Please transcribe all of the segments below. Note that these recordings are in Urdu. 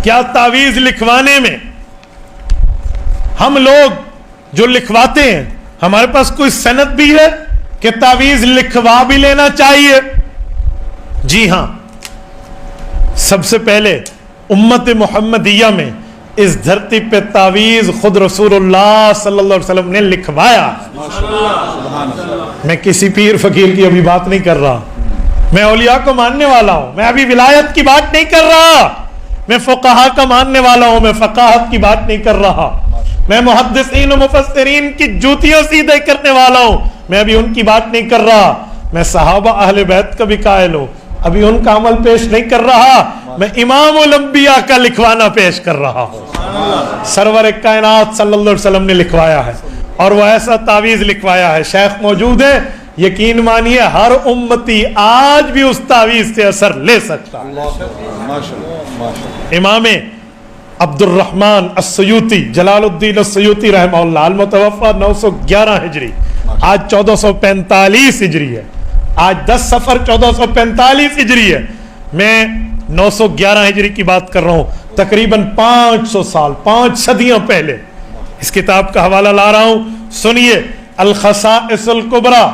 کیا تعویذ لکھوانے میں ہم لوگ جو لکھواتے ہیں ہمارے پاس کوئی سند بھی ہے کہ تعویذ لکھوا بھی لینا چاہیے؟ جی ہاں، سب سے پہلے امت محمدیہ میں اس دھرتی پہ تعویذ خود رسول اللہ صلی اللہ علیہ وسلم نے لکھوایا۔ میں کسی پیر فقیر کی ابھی بات نہیں کر رہا، میں اولیاء کو ماننے والا ہوں، میں ابھی ولایت کی بات نہیں کر رہا، میں فقہا کا ماننے والا ہوں، میں فقاہت کی بات نہیں کر رہا، میں محدثین و مفسرین کی جوتیاں سیدھے کرنے والا ہوں، میں ابھی ان کی بات نہیں کر رہا، میں صحابہ اہل بیت کا بھی قائل ہوں، ابھی ان کا عمل پیش نہیں کر رہا، میں امام الانبیاء کا لکھوانا پیش کر رہا ہوں۔ سرور کائنات صلی اللہ علیہ وسلم نے لکھوایا ہے، اور وہ ایسا تعویذ لکھوایا ہے، شیخ موجود ہے، یقین مانیے ہر امتی آج بھی اس تعویذ سے اثر لے سکتا ہے۔ امام عبد الرحمن السیوطی، جلال الدین السیوطی رحمہ اللہ، المتوفی 911 ہجری، آج 1445 ہجری ہے، آج 10 صفر 1445 ہجری ہے، میں 911 ہجری کی بات کر رہا ہوں، تقریباً 500 سال، 5 صدیاں پہلے اس کتاب کا حوالہ لا رہا ہوں، سنیے۔ الخصائص الکبریٰ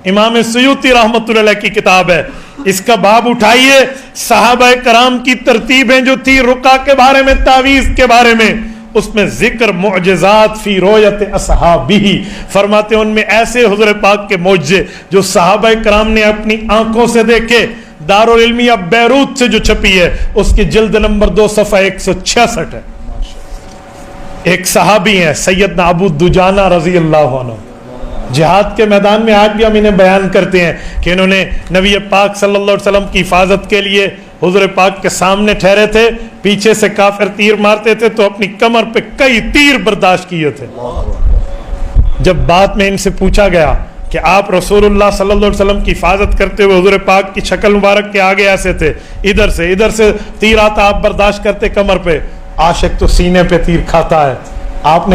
امام سیوطی رحمۃ اللہ علیہ کی کتاب ہے، اس کا باب اٹھائیے، صحابہ کرام کی ترتیبیں جو تھی رقیہ کے بارے میں، تعویذ کے بارے میں، اس میں ذکر معجزات فی رؤیت اصحابہ، فرماتے ہیں ان میں ایسے حضور پاک کے معجزے جو صحابہ کرام نے اپنی آنکھوں سے دیکھے۔ دارالعلمیہ بیروت سے جو چھپی ہے اس کی جلد نمبر 2 صفحہ 166 ہے۔ ایک صحابی ہیں سیدنا ابو دجانہ رضی اللہ عنہ، جہاد کے میدان میں آج بھی ہم انہیں بیان کرتے ہیں کہ انہوں نے نبی پاک صلی اللہ علیہ وسلم کی حفاظت کے لیے حضور پاک کے سامنے ٹھہرے تھے، پیچھے سے کافر تیر مارتے تھے تو اپنی کمر پہ کئی تیر برداشت کیے تھے۔ جب بعد میں ان سے پوچھا گیا کہ آپ رسول اللہ صلی اللہ علیہ وسلم کی حفاظت کرتے ہوئے حضور پاک کی شکل مبارک کے آگے ایسے تھے، ادھر سے تیر آتا آپ برداشت کرتے کمر پہ، عاشق تو سینے پہ تیر کھاتا ہے، آپ نے